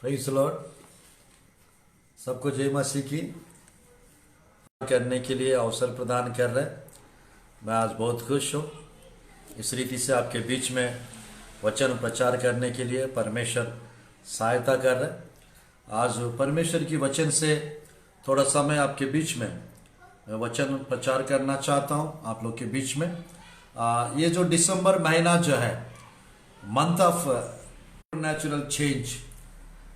Praise the Lord. सबको जय मसीह की करने के लिए अवसर प्रदान कर रहे हैं। मैं आज बहुत खुश हूँ इस रीति से आपके बीच में वचन प्रचार करने के लिए परमेश्वर सहायता कर रहे हैं। आज परमेश्वर की वचन से थोड़ा समय आपके बीच में मैं वचन प्रचार करना चाहता हूँ आप लोग के बीच में। ये जो दिसंबर महीना जो है, मंथ ऑफ नेचुरल चेंज,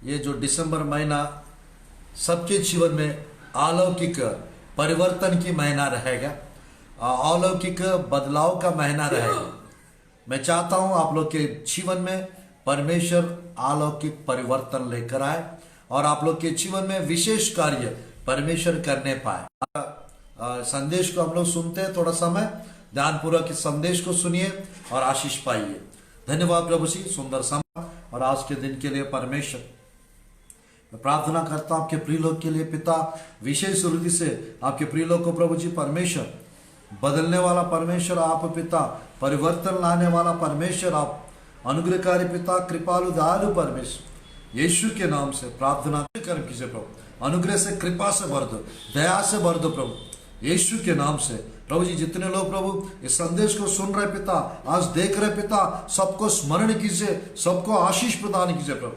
ये जो दिसंबर महीना सबके जीवन में अलौकिक परिवर्तन की महीना रहेगा, अलौकिक बदलाव का महीना रहेगा। मैं चाहता हूं आप लोग के जीवन में परमेश्वर अलौकिक परिवर्तन लेकर आए और आप लोग के जीवन में विशेष कार्य परमेश्वर करने पाए। संदेश को हम लोग सुनते हैं, थोड़ा समय ध्यानपूर्वक इस संदेश को सुनिए और आशीष पाइए। धन्यवाद प्रभु जी, सुंदर समय और आज के दिन के लिए परमेश्वर मैं प्रार्थना करता हूं आपके प्रिय लोग के लिए। पिता, विशेष रीति से आपके प्रिय लोग को प्रभु जी परमेश्वर, बदलने वाला परमेश्वर आप पिता, परिवर्तन लाने वाला परमेश्वर आप, अनुग्रहकारी पिता, कृपालु दयालु परमेश्वर, यीशु के नाम से प्रार्थना कर कीजिए प्रभु। अनुग्रह से, कृपा से भर दो, दया से भर दो प्रभु, यीशु के नाम से। प्रभु जी, जितने लोग प्रभु इस संदेश को सुन रहे पिता, आज देख रहे पिता, सबको स्मरण कीजिए, सबको आशीष प्रदान कीजिए प्रभु।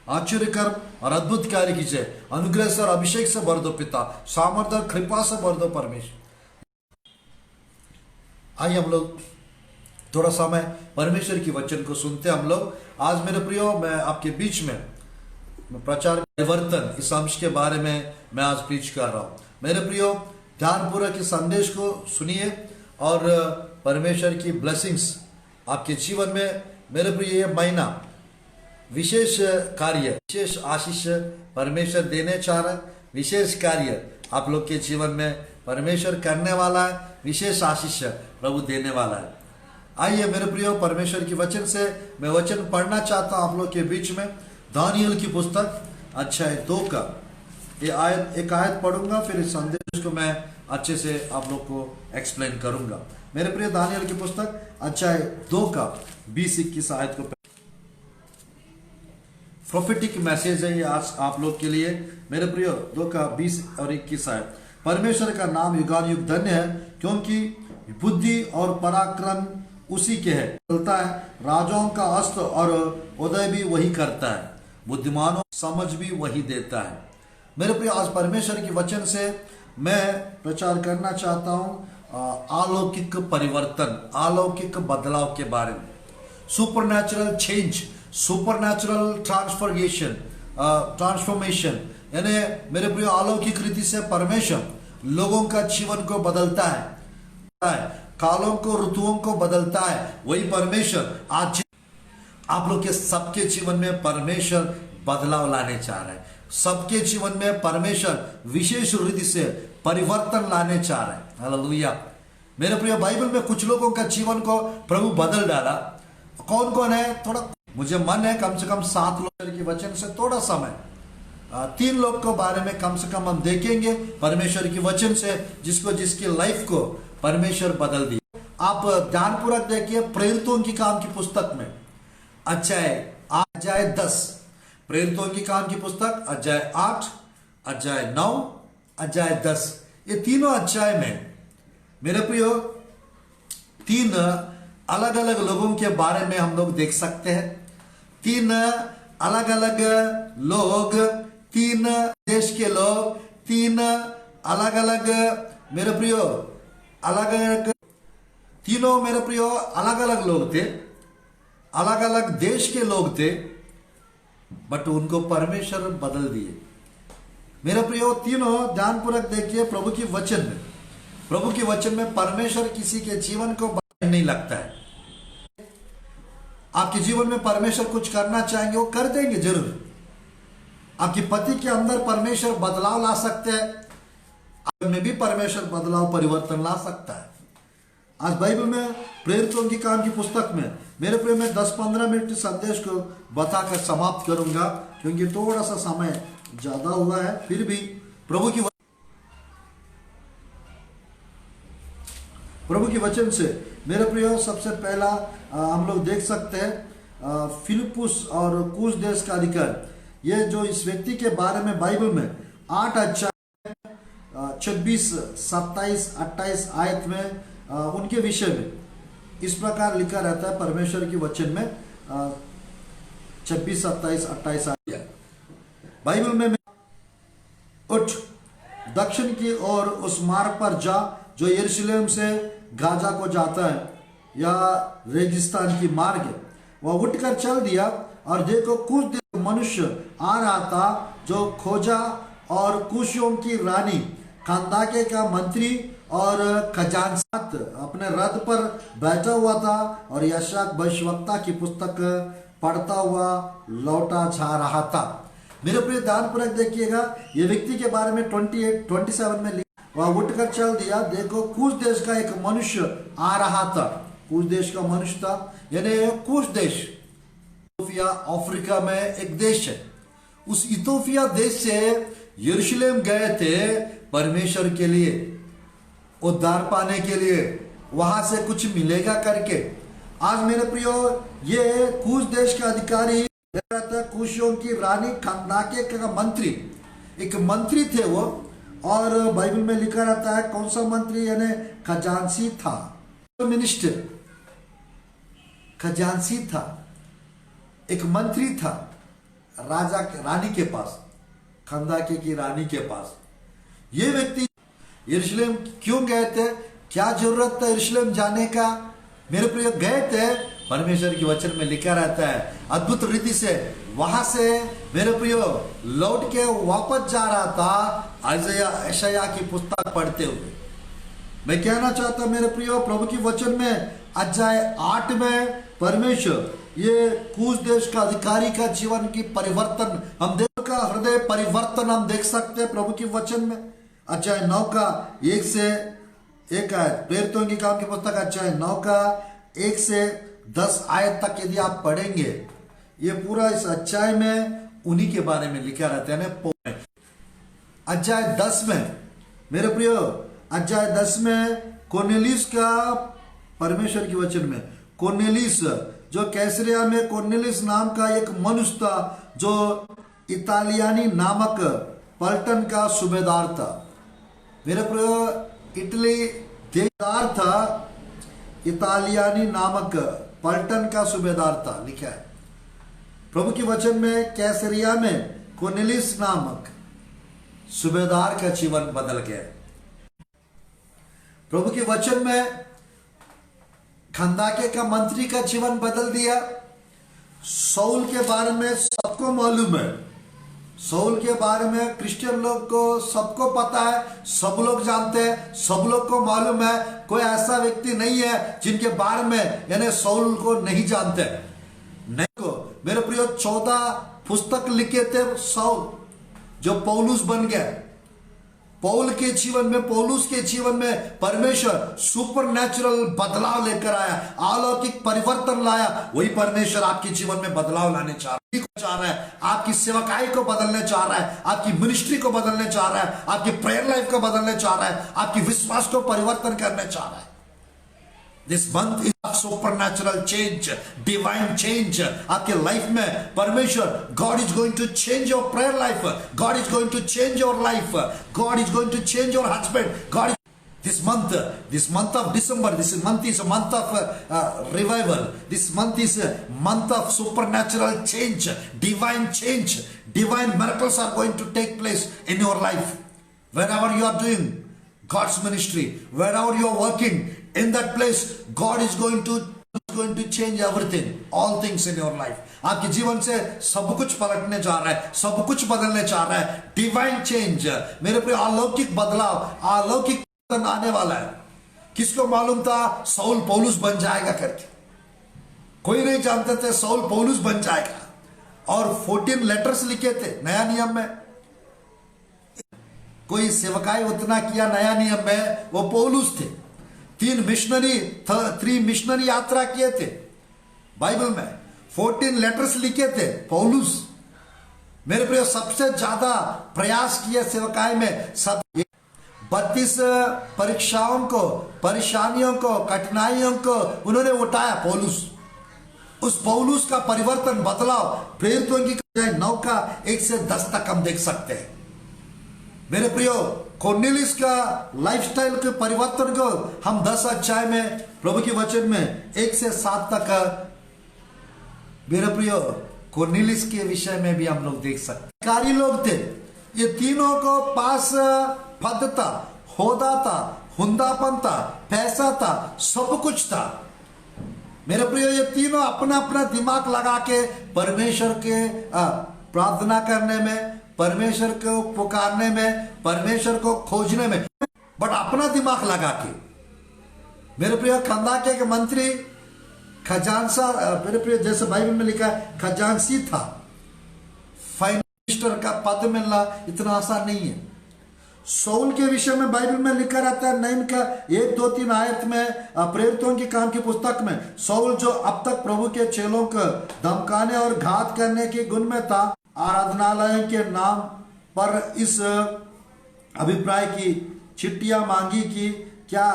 आश्चर्य कर्म और अद्भुत कार्य कीजिए, अनुग्रह से और अभिषेक से भर दो पिता, सामर्थ्य और कृपा से भर दो परमेश्वर। आइए हम लोग थोड़ा समय परमेश्वर की वचन को सुनते हैं। हम लोग आज मेरे प्रियो, मैं आपके बीच में प्रचार परिवर्तन इस अंश के बारे में मैं आज प्रीच कर रहा हूं। मेरे प्रियो, ध्यानपूर्वक इस संदेश को सुनिए और परमेश्वर की ब्लेसिंग्स आपके जीवन में। मेरे प्रिय, ये महीना विशेष कार्य, विशेष आशीष परमेश्वर देने चाह रहा है। विशेष कार्य आप लोग के जीवन में परमेश्वर करने वाला है, विशेष आशीष प्रभु देने वाला है। आइए मेरे प्रियो, परमेश्वर की वचन से मैं वचन पढ़ना चाहता हूं आप लोग के बीच में। दानियल की पुस्तक अध्याय 2 का एक आयत पढ़ूंगा, फिर इस संदेश को मैं अच्छे से आप लोग को एक्सप्लेन करूंगा। मेरे प्रिय, दानियल की पुस्तक अध्याय 2 का 20-21 आयत को प्रोफेटिक मैसेज है ये आज आप लोग के लिए। मेरे प्रियो, 2 का 20 और 21 आयत। परमेश्वर का नाम युगानुयुग धन्य है, क्योंकि बुद्धि और पराक्रम उसी के है। चलता है, राजाओं का अस्त और उदय भी वही करता है, बुद्धिमानों समझ भी वही देता है। मेरे प्रिय, आज परमेश्वर की वचन से मैं प्रचार करना चाहता हूं अलौकिक परिवर्तन, अलौकिक बदलाव के बारे में। सुपरनैचुरल चेंज, सुपरनैचुरल ट्रांसफॉर्मेशन, यानी मेरे प्रिय, अलौकिक रीति से परमेश्वर लोगों का जीवन को बदलता है, कालों को, ऋतुओं को बदलता है। वही परमेश्वर आज आप लोग के सबके जीवन में परमेश्वर बदलाव लाने चाह रहे हैं। सबके जीवन में परमेश्वर विशेष रीति से परिवर्तन लाने चाह रहे हैं। हालेलुया। मेरे प्रिय, बाइबल में कुछ लोगों का जीवन को प्रभु बदल डाला। कौन कौन है? थोड़ा मुझे मन है कम से कम 7 लोग की वचन से थोड़ा समय 3 लोग के बारे में कम से कम हम देखेंगे परमेश्वर की वचन से, जिसकी लाइफ को परमेश्वर बदल दिया। आप ध्यानपूर्वक देखिए प्रेरितों की काम की पुस्तक में अध्याय 10, प्रेरितों की काम की पुस्तक अध्याय 8, अध्याय 9, अध्याय 10, ये तीनों अध्याय में मेरे प्रियो 3 अलग अलग लोगों के बारे में हम लोग देख सकते हैं। 3 अलग अलग लोग, 3 देश के लोग, 3 अलग अलग मेरे प्रियो, अलग अलग, तीनों मेरे प्रियो अलग अलग लोग थे, अलग अलग देश के लोग थे, बट उनको परमेश्वर बदल दिए। मेरे प्रियो, तीनों ध्यानपूर्वक देखिए प्रभु की वचन में। प्रभु की वचन में परमेश्वर किसी के जीवन को बदलने नहीं लगता है। आपके जीवन में परमेश्वर कुछ करना चाहेंगे, वो कर देंगे जरूर। आपके पति के अंदर परमेश्वर बदलाव ला सकते हैं, आप में भी परमेश्वर बदलाव, परिवर्तन ला सकता है। आज बाइबल में प्रेरितों की काम की पुस्तक में मेरे प्रिय, मैं 10-15 मिनट संदेश को बताकर समाप्त करूंगा, क्योंकि थोड़ा सा समय ज्यादा हुआ है। फिर भी प्रभु की वचन से मेरे प्रिय, सबसे पहला हम लोग देख सकते हैं फिलिप्पुस और कूश देश का अधिकार ये जो इस व्यक्ति के बारे में बाइबल में 8 अध्याय 26, 27, 28 आयत में उनके विषय में इस प्रकार लिखा रहता है परमेश्वर की वचन में 26, 27, 28 आयत बाइबल में उठ दक्षिण की ओर उस मार्ग पर जा जो यरूशलेम से गाजा को जाता है, या रेगिस्तान की मार्ग है। वह उठकर चल दिया और देखो कुछ मनुष्य आ रहा था जो खोजा और कुशियों की रानी खंदाके का मंत्री और खजानसात अपने रथ पर बैठा हुआ था और यशायाह भविष्यवक्ता की पुस्तक पढ़ता हुआ लौटा जा रहा था। मेरे प्रिय ध्यानपूर्वक देखिएगा, ये व्यक्ति के बारे में 28, 27 में वह उठकर चल दिया, देखो कुछ देश का एक मनुष्य आ रहा था। कुछ देश का मनुष्य था, यानी कुछ देश इथोपिया अफ्रीका में एक देश है। उस इथोपिया देश से यरूशलेम गए थे परमेश्वर के लिए, उद्धार पाने के लिए, वहां से कुछ मिलेगा करके। आज मेरे प्रियो, ये कुछ देश का अधिकारी, कुशियों की रानी खंदाके का मंत्री, एक मंत्री थे वो, और बाइबल में लिखा रहता है कौन सा मंत्री, यानी खजांची था, मिनिस्टर खजांची था, एक मंत्री था राजा रानी के पास, खंदाके की रानी के पास। ये व्यक्ति यरूशलेम क्यों गए थे, क्या जरूरत था यरूशलेम जाने का? मेरे प्रिय, गए थे, परमेश्वर की वचन में लिखा रहता है अद्भुत रीति से वहां से मेरे प्रियो लौट के वापस जा रहा था यशायाह की पुस्तक पढ़ते हुए। मैं कहना चाहता मेरे प्रियो, प्रभु की वचन में अध्याय 8 में परमेश्वर ये कुछ देश का अधिकारी का जीवन की परिवर्तन हम देख, का हृदय परिवर्तन हम देख सकते हैं प्रभु की वचन में। अध्याय 9 का 1 से 1 आयत, प्रेरितों की काम की पुस्तक अध्याय 9 का 1 से 10 आयत तक यदि आप पढ़ेंगे, ये पूरा इस अध्याय में उन्हीं के बारे में लिखा रहता है। अध्याय 10 में मेरे प्रियो, अध्याय 10 में कोर्नेलियुस का, परमेश्वर की वचन में कोर्नेलियुस जो कैसरिया में कोर्नेलियुस नाम का एक मनुष्य था, जो इतालियानी नामक पलटन का सूबेदार था। मेरे प्रियो, इटली देशदार था, इतालियानी नामक पलटन का सूबेदार था, लिखा है प्रभु की वचन में। कैसरिया में कोर्नेलियुस नामक सूबेदार का जीवन बदल गया। प्रभु के वचन में खंदाके का मंत्री का जीवन बदल दिया। शाऊल के बारे में सबको मालूम है, शाऊल के बारे में क्रिश्चियन लोग को सबको पता है, सब लोग जानते हैं, सब लोग को मालूम है। कोई ऐसा व्यक्ति नहीं है जिनके बारे में यानी शाऊल को नहीं जानते। नहीं को मेरे प्रियो, 14 पुस्तक लिखे थे शाऊल, जो पौलुस बन गया। पौल के जीवन में, पौलुस के जीवन में परमेश्वर सुपर नेचुरल बदलाव लेकर आया, अलौकिक परिवर्तन लाया। वही परमेश्वर आपके जीवन में बदलाव लाने चाह रहा है, आपकी सेवकाई को बदलने चाह रहा है, आपकी मिनिस्ट्री को बदलने चाह रहा है, आपकी प्रेयर लाइफ को बदलने चाह रहा है, आपकी विश्वास को परिवर्तन करने चाह रहा है। This month is of supernatural change, divine change. आपके लाइफ में परमेश्वर, God is going to change your prayer life. God is going to change your life. God is going to change your husband. God is, this month of December, this month is a month of revival. This month is a month of supernatural change, divine change. Divine miracles are going to take place in your life. Wherever you are doing God's ministry, wherever you are working, in that place God is going to change everything, all things in your life. आपके जीवन से सब कुछ पलटने जा रहा है, सब कुछ बदलने जा रहा है। डिवाइन चेंज, मेरे प्रिय, अलौकिक बदलाव, अलौकिक आने वाला है। किसको मालूम था शाऊल पौलुस बन जाएगा करके? कोई नहीं जानते थे शाऊल पौलुस बन जाएगा। और 14 लेटर्स लिखे थे नया नियम में। कोई सेवकाई उतना किया नया नियम में, वो पौलुस थे। 3 मिशनरी यात्रा किए थे बाइबल में, 14 लेटर्स लिखे थे पौलुस। मेरे प्रिय, सबसे ज्यादा प्रयास किए सेवकाई में, सब 32 परीक्षाओं को, परेशानियों को, कठिनाइयों को उन्होंने उठाया पौलुस। उस पौलुस का परिवर्तन, बदलाव प्रेरितों की 9 का 1 से 10 तक हम देख सकते हैं। मेरे प्रियो, कोर्नेलियस का लाइफस्टाइल के परिवर्तन को हम 10 अध्याय में प्रभु के वचन में 1 से 7 तक मेरे प्रियो कोर्नेलियस के विषय में भी हम लोग देख सकते। अधिकारी लोग थे, ये तीनों को पास पद था, होदा था, हुंदापन था, पैसा था, सब कुछ था। मेरे प्रियो, ये तीनों अपना अपना दिमाग लगा के परमेश्वर के प्रार्थना करने में, परमेश्वर को पुकारने में, परमेश्वर को खोजने में, बट अपना दिमाग लगा के। मेरे प्रियो, खंदाके के मंत्री खजांसा, मेरे प्रियो जैसे बाइबल में लिखा है खजांसी था। फाइनेंस मिनिस्टर का पद मिलना इतना आसान नहीं है। सौल के विषय में बाइबल में लिखा रहता है 9 का 1, 2, 3 आयत में, प्रेरितों की काम की पुस्तक में, सौल जो अब तक प्रभु के चेलों को धमकाने और घात करने के गुण में था, आराधनालय के नाम पर इस अभिप्राय की चिट्ठियां मांगी कि क्या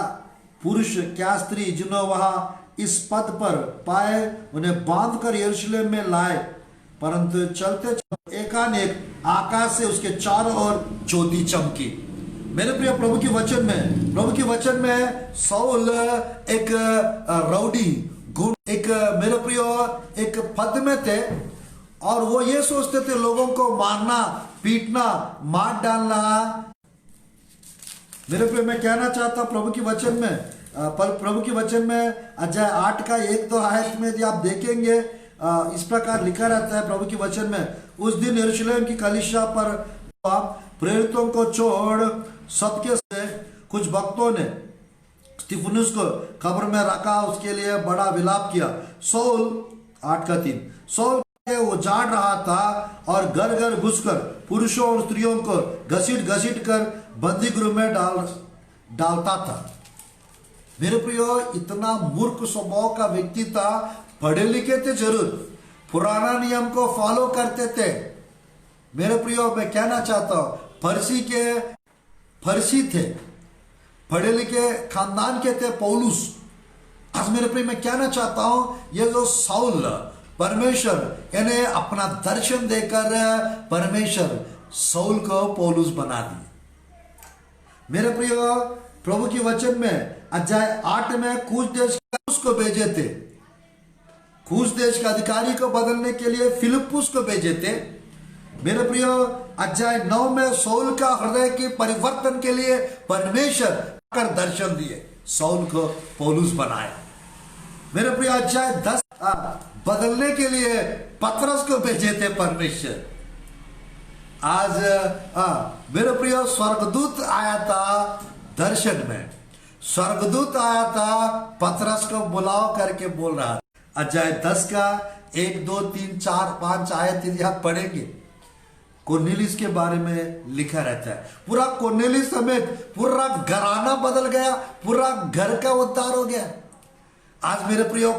पुरुष क्या स्त्री जिन्हों वहां इस पद पर पाए उन्हें बांध कर यरूशलेम में लाए। परंतु चलते एकाएक आकाश से उसके चारों ओर ज्योति चमकी। मेरे प्रिय, प्रभु के वचन में सौल एक रौडी गुण, एक मेरे प्रिय एक पद में थे, और वो ये सोचते थे लोगों को मारना, पीटना, मार डालना। मेरे प्रिय, मैं कहना चाहता प्रभु के वचन में, प्रभु के वचन में अध्याय 8 का 1-2 आयत में यदि आप देखेंगे, इस प्रकार लिखा रहता है प्रभु के वचन में, उस दिन यरूशलेम की कलीसिया पर प्रेरितों को छोड़ सबके से कुछ भक्तों ने स्तिफनुस को कब्र में रखा, उसके लिए बड़ा विलाप किया। सौल 8 का 3, सौल वो जाड़ रहा था और घर घर घुसकर पुरुषों और स्त्रियों को घसीट घसीट कर बंदी गृह में डालता था। मेरे प्रियो, इतना मूर्ख स्वभाव का व्यक्ति था। पढ़े लिखे थे जरूर, पुराना नियम को फॉलो करते थे। मेरे प्रियो, मैं कहना चाहता हूं फरीसी थे, पढ़े लिखे खानदान के थे पौलुस। आज मेरे प्रियो, मैं कहना चाहता हूं, ये जो साउल, परमेश्वर इन्हें अपना दर्शन देकर परमेश्वर साउल को पौलुस बना दिया। मेरे प्रियो, प्रभु के वचन में अध्याय 8 में कूश देश को भेजे थे, कूश देश के अधिकारी को बदलने के लिए फिलिप्पुस को भेजे थे। मेरे प्रियो, अध्याय 9 में सौल का हृदय के परिवर्तन के लिए परमेश्वर कर दर्शन दिए, सौल को पौलुस बनाया। मेरे प्रियो, अध्याय 10 बदलने के लिए पतरस को भेजे थे परमेश्वर। आज मेरे प्रियो, स्वर्गदूत आया था दर्शन में, स्वर्गदूत आया था पतरस को बुलाओ करके बोल रहा था। अध्याय 10 का 1, 2, 3, 4, 5 आयत यदि आप पढ़ेंगे, कोर्नेलियस के बारे में लिखा रहता है। पूरा कोर्नेलियस समेत पूरा घराना बदल गया, पूरा घर का उद्धार हो गया। आज मेरे प्रियो,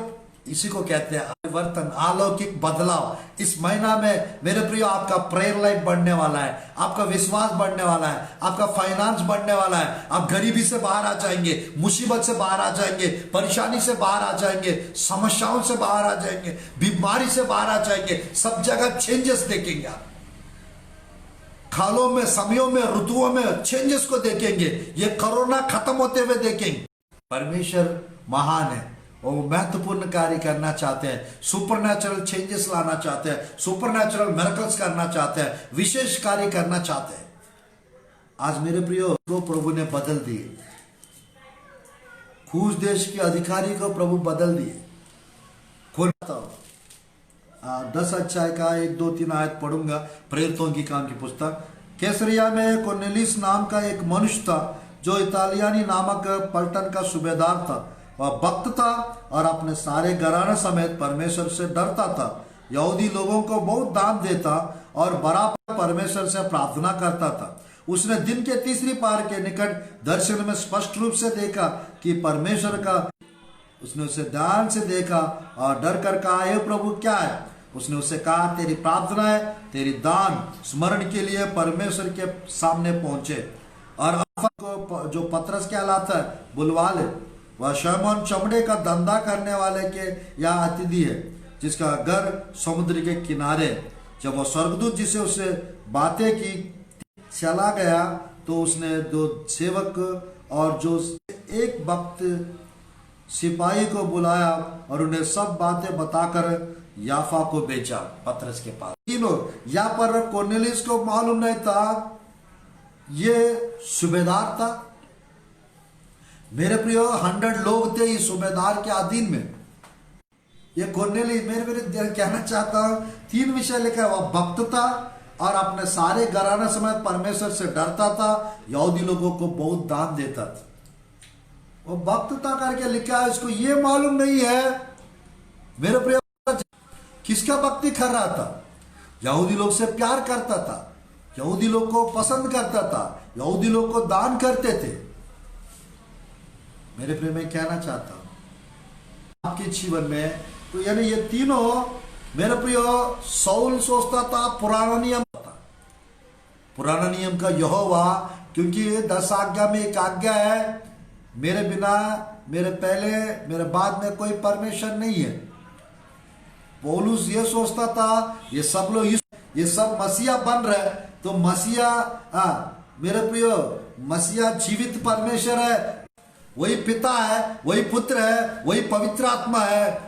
इसी को कहते हैं परिवर्तन, अलौकिक बदलाव। इस महीना में मेरे प्रियो, आपका प्रेयर लाइफ बढ़ने वाला है, आपका विश्वास बढ़ने वाला है, आपका फाइनेंस बढ़ने वाला है। आप गरीबी से बाहर आ जाएंगे, मुसीबत से बाहर आ जाएंगे, परेशानी से बाहर आ जाएंगे, समस्याओं से बाहर आ जाएंगे, बीमारी से बाहर आ जाएंगे। सब जगह चेंजेस देखेंगे आप, खालों में, समयों में, ऋतुओं में चेंजेस को देखेंगे। ये कोरोना खत्म होते हुए देखेंगे। परमेश्वर महान है, वो महत्वपूर्ण कार्य करना चाहते हैं, सुपरनैचुरल चेंजेस लाना चाहते हैं, सुपरनैचुरल मिरेकल्स करना चाहते हैं, विशेष कार्य करना चाहते हैं। आज मेरे प्रियो, को प्रभु ने बदल दिए, कूश देश के अधिकारी को प्रभु बदल दिए। 10 अध्याय का 1, 2, 3 आयत पढ़ूंगा, प्रेरितों की काम की पुस्तक। कैसरिया में कोर्नेलियस नाम का एक मनुष्य था जो इतालियानी नामक पलटन का सूबेदार था। वह भक्त था और अपने सारे घराने समेत परमेश्वर से डरता था। यहूदी लोगों को बहुत दान देता और बराबर परमेश्वर से प्रार्थना करता था। उसने दिन के तीसरी पहर के निकट दर्शन में स्पष्ट रूप से देखा कि परमेश्वर का, उसने उसे ध्यान से देखा और डर कर कहा, हे प्रभु क्या है? उसने उसे कहा, तेरी प्रार्थना है, तेरी दान स्मरण के लिए परमेश्वर के सामने पहुंचे और को जो पतरस कहलाता है बुलवा ले। वह शमौन चमड़े का धंधा करने वाले के यहाँ अतिथि है। जिसका घर समुद्र के किनारे। जब वह स्वर्गदूत जिसे उससे बातें की चला गया तो उसने दो सेवक और जो एक वक्त सिपाही को बुलाया और उन्हें सब बातें बताकर याफा को भेजा, पतरस के पास। तीनों यहाँ पर कोर्नेलियस को मालूम नहीं था ये सूबेदार था। मेरे प्रियो 100 लोग थे इस सूबेदार के अधीन में। ये कोर्नेलियस मेरे कहना चाहता हूं 3 विषय लिखा है। वह भक्त था और अपने सारे घराने समेत परमेश्वर से डरता था, यहूदी लोगों को बहुत दान देता था। वो भक्तता करके लिखा है, इसको ये मालूम नहीं है मेरे प्रिय किसका भक्ति कर रहा था। यहूदी लोग से प्यार करता था, यहूदी लोग को पसंद करता था, यहूदी लोग को दान करते थे। मेरे प्रिय मैं कहना चाहता हूं आपके जीवन में तो यानी ये तीनों मेरे प्रिय सौल सोचता था पुराना नियम था, पुराना नियम का यहोवा, क्योंकि 10 आज्ञा में एक आज्ञा है मेरे बिना मेरे पहले मेरे बाद में कोई परमेश्वर नहीं है। पौलुस ये सोचता था ये सब लोग ये सब मसीहा बन रहे तो मसीहा मेरे प्रिय मसीहा जीवित परमेश्वर है, वही पिता है, वही पुत्र है, वही पवित्र आत्मा है।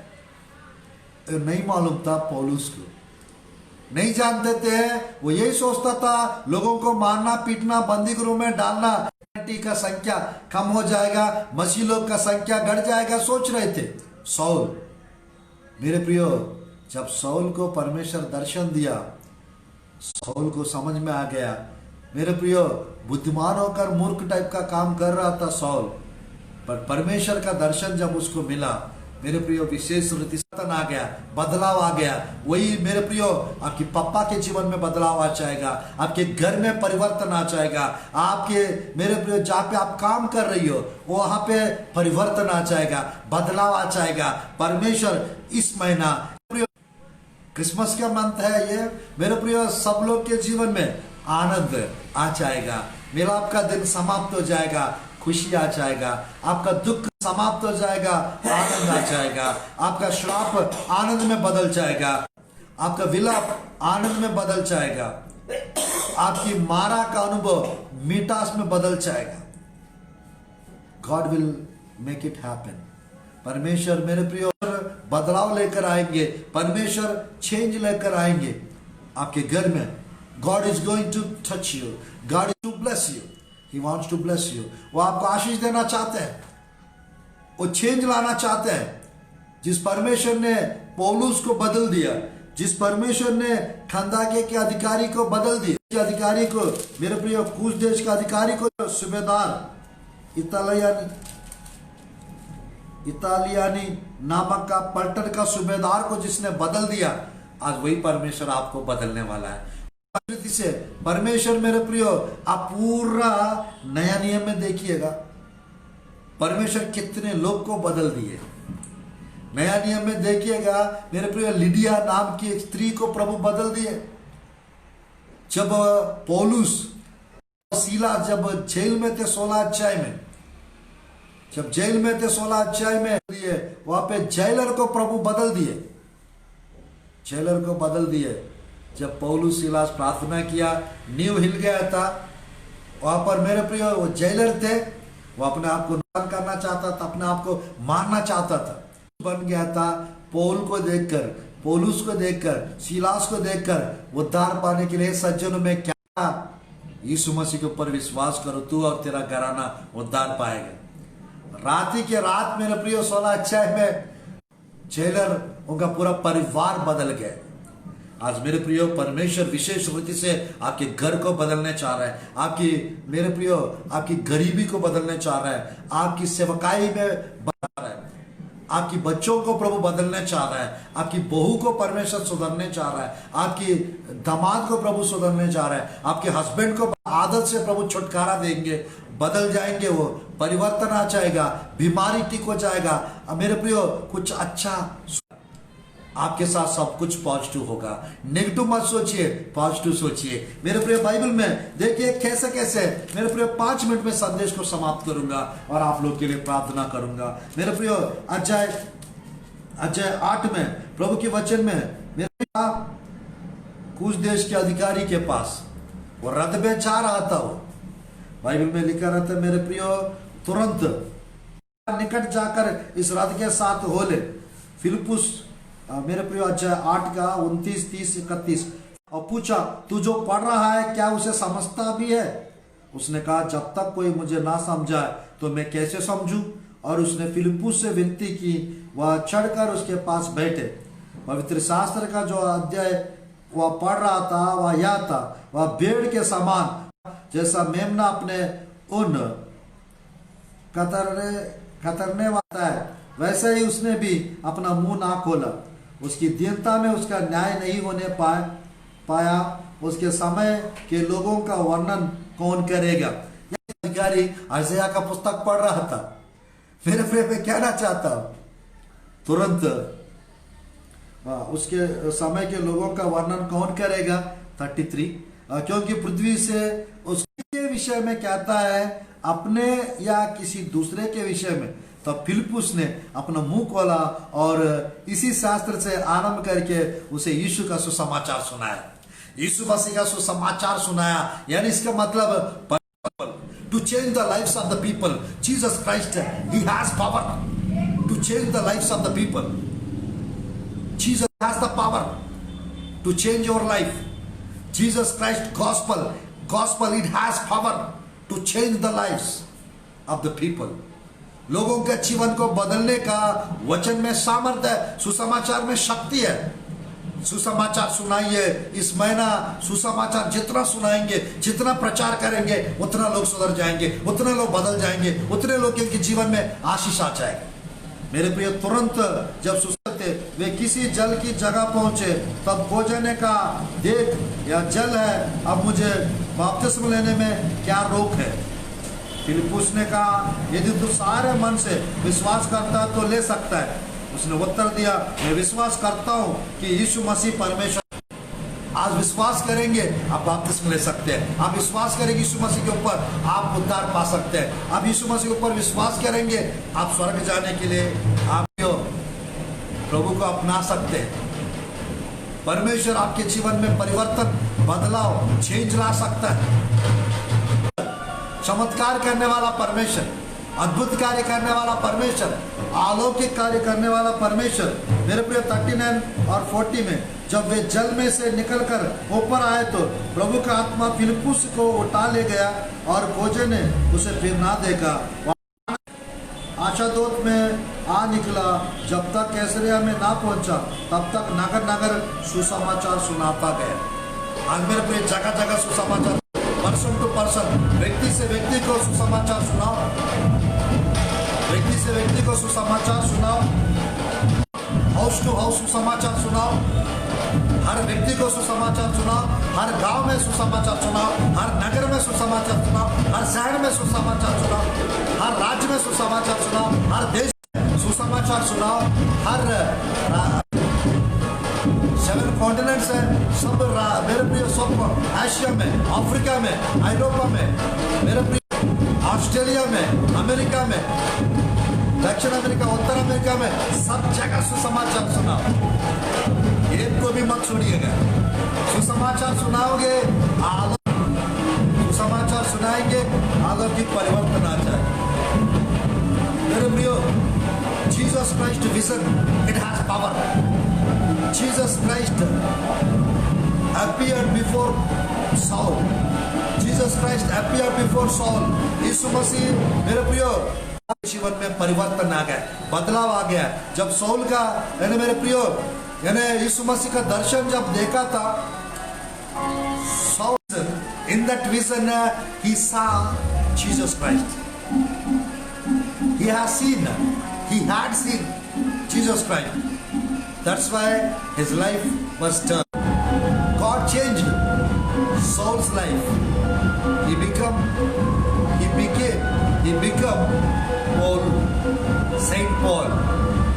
नहीं मालूम था पौलुस को, नहीं जानते थे। वो यही सोचता था लोगों को मारना पीटना बंदी गृह में डालना का संख्या कम हो जाएगा, मसीह लोग का संख्या घट जाएगा, सोच रहे थे सौल। मेरे प्रियो जब सौल को परमेश्वर दर्शन दिया, सौल को समझ में आ गया। मेरे प्रियो बुद्धिमान होकर मूर्ख टाइप का काम कर रहा था सौल, पर परमेश्वर का दर्शन जब उसको मिला मेरे प्रियो विशेष रीति आ गया, बदलाव आ गया। वही मेरे प्रियो आपकी पापा के जीवन में बदलाव आ जाएगा, आपके घर में परिवर्तन आ जाएगा, आपके मेरे प्रियो जहाँ पे आप काम कर रही हो वहां पे परिवर्तन आ जाएगा, बदलाव आ जाएगा। परमेश्वर इस महीना क्रिसमस का मंथ है ये मेरे प्रियो सब लोग के जीवन में आनंद आ जाएगा, मिलाप का दिन समाप्त हो जाएगा, खुशी आ जाएगा, आपका दुख समाप्त हो जाएगा, आनंद आ जाएगा, आपका श्राप आनंद में बदल जाएगा, आपका विलाप आनंद में बदल जाएगा, आपकी मारा का अनुभव मिठास में बदल जाएगा। God will make it happen. परमेश्वर मेरे प्रिय बदलाव लेकर आएंगे, परमेश्वर चेंज लेकर आएंगे आपके घर में। God is going to touch you, God is to bless you, he wants to bless you. वो आपको आशीष देना चाहते हैं, वो चेंज लाना चाहते हैं। जिस परमेश्वर ने पौलुस को बदल दिया, जिस परमेश्वर ने खंदाके के अधिकारी को बदल दिया, अधिकारी को मेरे प्रिय कूश देश का अधिकारी को सूबेदार इतालियानी नामक का पलटन का सूबेदार को जिसने बदल दिया, आज वही परमेश्वर आपको बदलने वाला है। से परमेश्वर मेरे प्रियो आप पूरा नया नियम में देखिएगा परमेश्वर कितने लोग को बदल दिए। नया नियम में देखिएगा मेरे प्रियो लिडिया नाम की एक स्त्री को प्रभु बदल दिए। जब पौलुस सीला जब जेल में थे 16 अध्याय में, जब जेल में थे 16 अध्याय में दिए, वहां पे जेलर को प्रभु बदल दिए, जेलर को बदल दिए। जब पौलुस सिलास प्रार्थना किया, नींव हिल गया था, वहां पर मेरे प्रिय वो जेलर थे, वो अपने आप को नुकसान करना चाहता था, अपने आप को मारना चाहता था, बन गया था। पौल को देखकर, पौलुस को देखकर, सिलास को देखकर उद्धार पाने के लिए सज्जनों में क्या, यीशु मसीह के ऊपर विश्वास करो, तू और तेरा घराना उद्धार पाएगा। रात ही के रात मेरे प्रिय 16 अध्याय में जेलर उनका पूरा परिवार बदल गया। आज मेरे प्रियो परमेश्वर विशेष रीति से आपके घर को बदलने चाह रहा है, आपकी मेरे प्रियो आपकी गरीबी को बदलने चाह रहा है, आपकी सेवकाई में बदल रहा है, आपकी बच्चों को प्रभु बदलने चाह रहा है, आपकी बहू को परमेश्वर सुधरने चाह रहा है, आपकी दामाद को प्रभु सुधरने चाह रहा है, आपके हस्बैंड को आदत से प्रभु छुटकारा देंगे, बदल जाएंगे, वो परिवर्तन आ जाएगा, बीमारी ठीक हो जाएगा। मेरे प्रियो कुछ अच्छा आपके साथ सब कुछ पॉजिटिव होगा। नेगेटिव मत सोचिए, पॉजिटिव सोचिए। मेरे प्रिय बाइबल में देखिए कैसे कैसे मेरे प्रिय 5 मिनट में संदेश को समाप्त करूंगा और आप लोग के लिए प्रार्थना करूंगा। मेरे प्रिय अध्याय 8 में प्रभु के वचन में है, मेरे कुछ देश के अधिकारी के पास वो रथ में जा रहा था, वो बाइबल में लिखा रहता है मेरे प्रियो, तुरंत निकट जाकर इस रथ के साथ हो ले। फिलिप्पुस मेरे प्रियो अध्याय 8 का 29, 30, 31 और पूछा तू जो पढ़ रहा है क्या उसे समझता भी है? उसने कहा जब तक कोई मुझे ना समझाए तो मैं कैसे समझूं? और उसने फिलिप्पुस से विनती की, वह चढ़कर उसके पास बैठे। पवित्र शास्त्र का जो अध्याय वह पढ़ रहा था वह यह था, वह भेड़ के समान जैसा मेमना अपने उन कतरने वाला है, वैसे ही उसने भी अपना मुंह ना खोला। उसकी दीनता में उसका न्याय नहीं होने पाया। उसके समय के लोगों का वर्णन कौन करेगा? अधिकारी आइज़ाया का पुस्तक पढ़ रहा था। मेरे प्रिय में कहना चाहता हूं, तुरंत उसके समय के लोगों का वर्णन कौन करेगा? 33 क्योंकि पृथ्वी से उसके विषय में कहता है अपने या किसी दूसरे के विषय में। तब फिलिप्पुस ने अपना मुंह खोला और इसी शास्त्र से आरंभ करके उसे यीशु का सुसमाचार सुनाया। यीशु मसीह का सुसमाचार सुनाया, यानी इसका मतलब to change the lives of the people. Jesus Christ, He has power to change the lives of the people. Jesus has the power to change your life. Jesus Christ gospel it has power to change the lives of the people. लोगों के जीवन को बदलने का वचन में सामर्थ्य है, सुसमाचार में शक्ति है। सुसमाचार सुनाइए। इस महीना सुसमाचार जितना सुनाएंगे, जितना प्रचार करेंगे, उतना लोग सुधर जाएंगे, उतने लोग बदल जाएंगे, उतने लोग के जीवन में आशीष आ जाएगा। मेरे प्रिय, तुरंत जब सुसते वे किसी जल की जगह पहुंचे, तब खोजने का देख यह जल है, अब मुझे बपतिस्मा लेने में क्या रोक है? फिलिप्पुस ने कहा यदि तू सारे मन से विश्वास करता तो ले सकता है। उसने उत्तर दिया मैं विश्वास करता हूं कि यीशु मसीह परमेश्वर। आज विश्वास करेंगे आप बपतिस्मा ले सकते हैं। आप विश्वास करेंगे यीशु मसीह के ऊपर, आप उद्धार पा सकते हैं। आप यीशु मसीह के ऊपर विश्वास करेंगे, आप स्वर्ग जाने के लिए आप प्रभु को अपना सकते हैं। परमेश्वर आपके जीवन में परिवर्तन, बदलाव, चेंज ला सकता है। चमत्कार करने वाला परमेश्वर, अद्भुत कार्य करने वाला परमेश्वर, अलौकिक कार्य करने वाला परमेश्वर। मेरे प्रिय 39 और 40 में जब वे जल में से निकलकर ऊपर आए तो प्रभु का आत्मा फिलिप्पुस को उठा ले गया और खोजे ने उसे फिर ना देखा। आशादोत में आ निकला, जब तक कैसरिया में ना पहुंचा तब तक नगर नगर सुसमाचार सुनाता गया। आज मेरे प्रिय जगह जगह सुसमाचार, पर्सन टू पर्सन, व्यक्ति से व्यक्ति को सुसमाचार सुनाओ, व्यक्ति से व्यक्ति को सुसमाचार सुनाओ, हाउस टू हाउस सुसमाचार सुनाओ, हर व्यक्ति को सुसमाचार सुनाओ, हर गांव में सुसमाचार सुनाओ, हर नगर में सुसमाचार सुनाओ, हर शहर में सुसमाचार सुनाओ, हर राज्य में सुसमाचार सुनाओ, हर देश में सुसमाचार सुनाओ, हर 7 कॉन्टिनेंट्स है, सब मेरे प्रिय, सब एशिया में, अफ्रीका में, यूरोप में, मेरे प्रिय ऑस्ट्रेलिया में, अमेरिका में, दक्षिण अमेरिका, उत्तर अमेरिका में, सब जगह सुसमाचार सुनाओ। एक को भी मत छोड़िएगा। सुसमाचार सुनाओगे, सुसमाचार सुनाएंगे, अलौकिक परिवर्तन आ जाए। मेरे प्रियो, Jesus Christ vision, it has power. Jesus Christ appeared before Saul. Jesus Christ appeared before Saul. यीशु मसीह मेरे प्रियो जीवन में परिवर्तन आ गया, बदलाव आ गया। जब सौल का यानी मेरे प्रियो यानी यीशु मसीह का दर्शन जब देखा था, Saul in that vision he saw Jesus Christ. He had seen Jesus Christ. That's why his life was turned. God changed Saul's life. He became Paul, Saint Paul.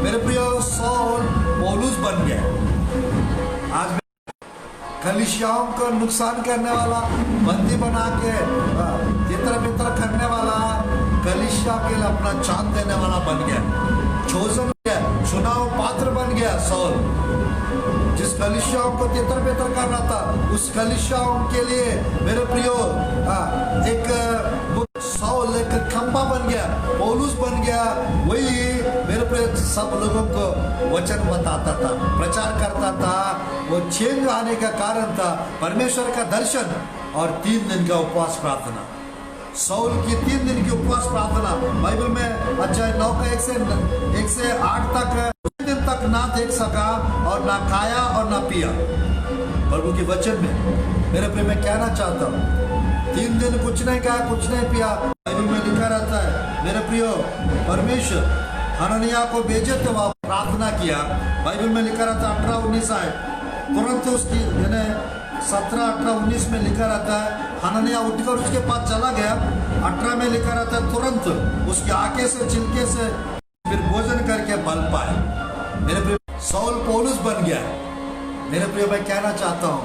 मेरे प्रियो, सॉल पौलुस बन गया। आज कलीसियाओं को नुकसान करने वाला, बंदी बना के तितर बितर करने वाला, कलीसिया के लिए अपना जान देने वाला बन गया। चोजन चुनाव पात्र बन गया सौल। जिस कलीसियाओं को तितर बितर कर रहा था, उस कलीसियाओं के लिए मेरे प्रियो एक सौल एक खंबा बन गया, पौलुस बन गया। वही मेरे प्रियो सब लोगों को वचन बताता था, प्रचार करता था। वो चेंज आने का कारण था परमेश्वर का दर्शन और 3 दिन का उपवास प्रार्थना। सौल की 3 दिन की उपवास प्रार्थना बाइबल में अध्याय 9 का 1 से 8 तक, 3 दिन तक ना देख सका और ना खाया और ना पिया। प्रभु के वचन में मेरे प्रिय मैं कहना चाहता हूँ, 3 दिन कुछ नहीं खाया, कुछ नहीं पिया। बाइबल में लिखा रहता है मेरे प्रियो, परमेश्वर हननिया को भेजे तो वह प्रार्थना किया। बाइबल में लिखा रहता है 18-19 आए, तुरंत उसकी 17-18-19 में लिखा रहता है हननिया उठकर उसके पास चला गया। 18 में लिखा रहता है तुरंत उसके आंखें से छिलके से फिर भोजन करके बल पाए। मेरे प्रिय सौल पौलुस बन गया। मेरे प्रिय मैं कहना चाहता हूँ,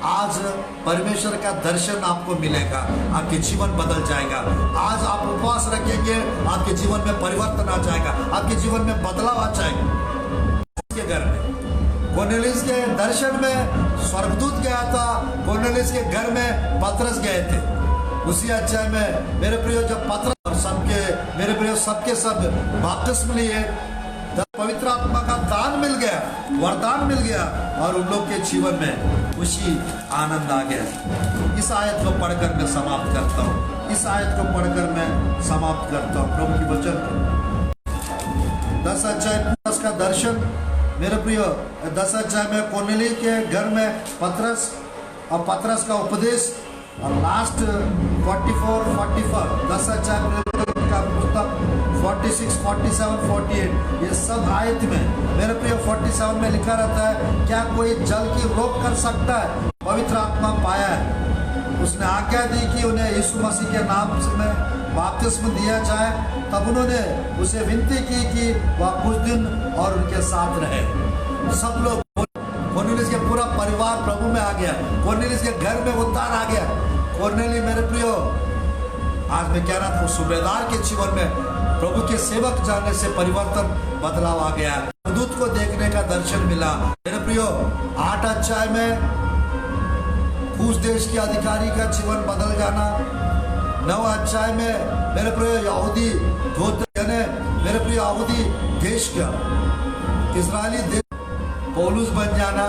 आज परमेश्वर का दर्शन आपको मिलेगा, आपके जीवन बदल जाएगा। आज आप उपवास रखेंगे, आपके जीवन में परिवर्तन आ जाएगा, आपके जीवन में बदलाव आ जाएगा। के घर में कोर्नेलियस के दर्शन में स्वर्गदूत गया था, कोर्नेलियस के घर में पतरस गए थे। उसी अध्याय में मेरे प्रियो जब पतरस और सबके मेरे प्रियो सबके सब बपतिस्म लिए, पवित्र आत्मा का दान मिल गया, वरदान मिल गया और उन लोग के जीवन में खुशी आनंद आ गया। इस आयत को पढ़कर मैं समाप्त करता हूँ, इस आयत को पढ़कर मैं समाप्त करता हूँ। प्रभु की वचन 10 अध्याय पतरस का दर्शन मेरे प्रियो 10 अध्याय में कोर्नेलियस के घर में पतरस और पतरस का उपदेश और लास्ट 44-45 10 अध्याय का पुस्तक 46, 47, 48 ये सब आयत में मेरे प्रिय 47 में लिखा रहता है, क्या कोई जल की रोक कर सकता है? पवित्र आत्मा पाया है, उसने आज्ञा दी कि उन्हें यीशु मसीह के नाम में बपतिस्म दिया जाए। तब उन्होंने उसे विनती की कि वह कुछ दिन और उनके साथ रहे। सब लोग, कोर्नेलियस के पूरा परिवार प्रभु में आ गया, कोर्नेलियस के घर में उद्धार आ गया। कोर्नेलियस मेरे प्रियो, आज मैं कह रहा था सूबेदार के जीवन में प्रभु के सेवक जाने से परिवर्तन बदलाव आ गया। दूत को देखने का दर्शन मिला। मेरे प्रियो 8 अध्याय में कूश देश के अधिकारी का जीवन बदल जाना। 9 अध्याय में मेरे प्रिय यहूदी मेरे प्रिय यहूदी देश का इस्राएली देश पौलुस बन जाना।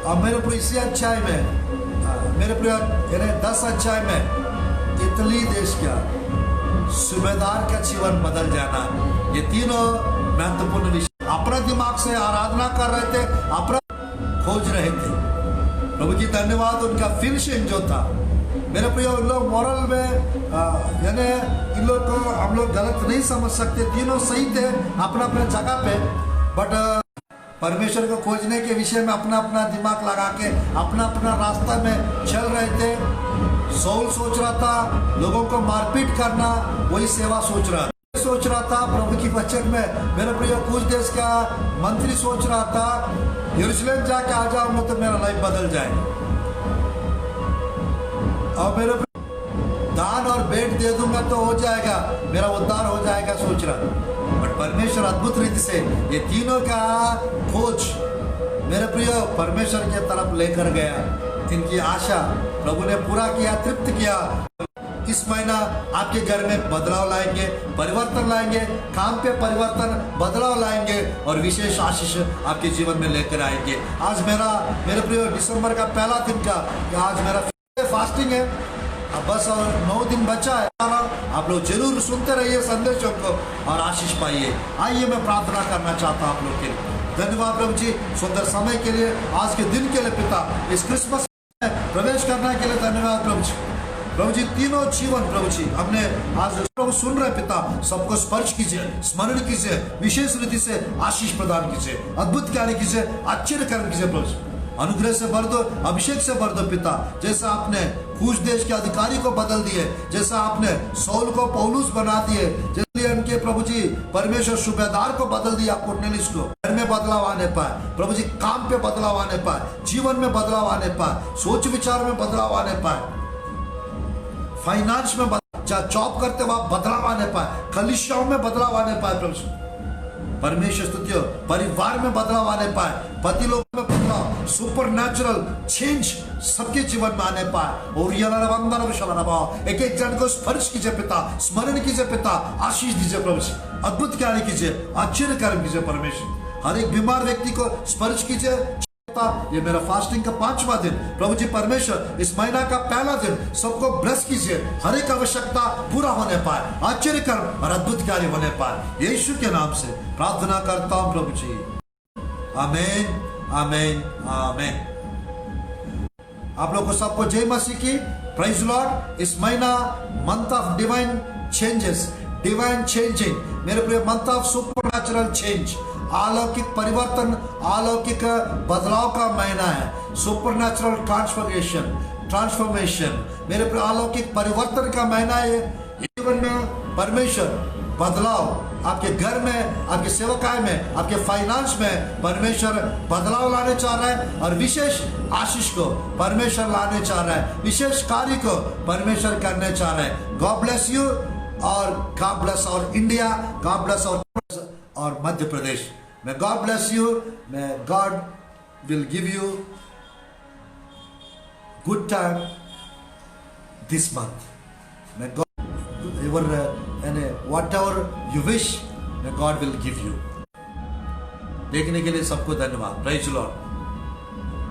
और मेरे प्रिय इसी अध्याय में मेरे प्रिय 10 अध्याय में इटली देश का सूबेदार का जीवन बदल जाना। ये तीनों महत्वपूर्ण विषय अपना दिमाग से आराधना कर रहे थे, अपना खोज रहे थे। प्रभु की धन्यवाद, उनका फिनिशिंग जो था मेरे प्रिय, उन लोग मॉरल में यानी इन लोग को हम लोग गलत नहीं समझ सकते, तीनों सही थे अपना अपना जगह पे, बट परमेश्वर को खोजने के विषय में अपना अपना दिमाग लगा के अपना अपना रास्ता में चल रहे थे। सौल सोच रहा था लोगों को मारपीट करना, वही सेवा सोच रहा था प्रभु की वचन में। मेरे प्रिय कूश देश का मंत्री सोच रहा था यरूशलेम जाके आ जाऊंगा तो मेरा लाइफ बदल जाएगा और मेरे दान और भेंट दे दूंगा तो हो जाएगा, मेरा उद्धार हो जाएगा सोच रहा। बट परमेश्वर अद्भुत रीति से ये तीनों का खोज मेरे प्रिय परमेश्वर के तरफ लेकर गया। इनकी आशा प्रभु ने पूरा किया, तृप्त किया। इस महीना आपके घर में बदलाव लाएंगे, परिवर्तन लाएंगे, काम पे परिवर्तन, बदलाव लाएंगे और विशेष आशीष आपके जीवन में लेकर आएंगे। आज मेरे प्रिय दिसंबर का पहला दिन का आज मेरा फास्टिंग है, अब बस और 9 दिन बचा है। आप लोग जरूर सुनते रहिए संदेशों को और आशीष पाइए। आइए मैं प्रार्थना करना चाहता हूँ आप लोग के लिए। धन्यवाद प्रभु जी सुंदर समय के लिए, आज के दिन के लिए पिता, इस क्रिसमस में प्रवेश करने के लिए धन्यवाद प्रभु जी। प्रभु जी तीनों जीवन प्रभु जी हमने आज प्रभु सुन रहे पिता, सबको स्पर्श कीजिए, स्मरण कीजिए, विशेष रीति से आशीष प्रदान कीजिए, अद्भुत कार्य कीजिए, आश्चर्य कर्म कीजिए प्रभु जी। अनुग्रह से भर दो, अभिषेक से भर दो पिता। जैसा आपने कूश देश के अधिकारी को बदल दिए, जैसा आपने सौल को पौलुस बना दिए, जैसे उनके प्रभु जी परमेश्वर सूबेदार को बदल दिया, कोर्नेलियस को घर में बदलाव आने पाए, प्रभु जी काम पे बदलाव आने पाए, जीवन में बदलाव आने पाए, सोच विचार में बदलाव आने पाए, फाइनेंस में जहाँ जॉब करते वहां बदलाव आने पाए, कलीसियाओं में बदलाव आने पाए प्रभु। परमेश्वर स्तुति हो। परिवार में बदलाव आने पाए, पति लोग में बदलाव, सुपर नेचुरल चेंज सबके जीवन में आने पाए। और एक एक जन को स्पर्श कीजिए पिता, स्मरण कीजिए पिता, आशीष दीजिए प्रभु जी, अद्भुत कार्य कीजिए, आश्चर्य कार्य कीजिए परमेश्वर। हर एक बीमार व्यक्ति को स्पर्श कीजिए। ये मेरा फास्टिंग का 5वां दिन, प्रभु जी परमेश्वर इस महीना का पहला दिन सबको ब्लेस कीजिए, हर एक आवश्यकता पूरा होने पाए, आश्चर्य कर्म और अद्भुत कार्य होने पाए। यीशु के नाम से प्रार्थना करता हूं प्रभु जी, आमीन आमीन आमीन। आप लोग को सबको जय मसीह की, प्रेज लॉर्ड। इस महीना month of divine changes, divine changing, मेरे प्रिय मंथ ऑफ सुपरनैचुरल चेंज, अलौकिक परिवर्तन, अलौकिक बदलाव का महीना है। सुपरनैचुरल ट्रांसफॉर्मेशन, मेरे प्रिय अलौकिक परिवर्तन का महीना है। जीवन में परमेश्वर बदलाव, आपके घर में, आपके सेवकाई में, आपके फाइनेंस में परमेश्वर बदलाव लाने चाह रहा है, और विशेष आशीष को परमेश्वर लाने चाह रहा है, विशेष कार्य को परमेश्वर करने चाह रहा है। गॉड ब्लेस यू, और गॉड ब्लेस और इंडिया, गॉड ब्लेस और Madhya Pradesh. May God bless you. May God will give you good time this month. May God your whatever you wish, may God will give you. देखने के लिए सबको धन्यवाद। Praise the Lord.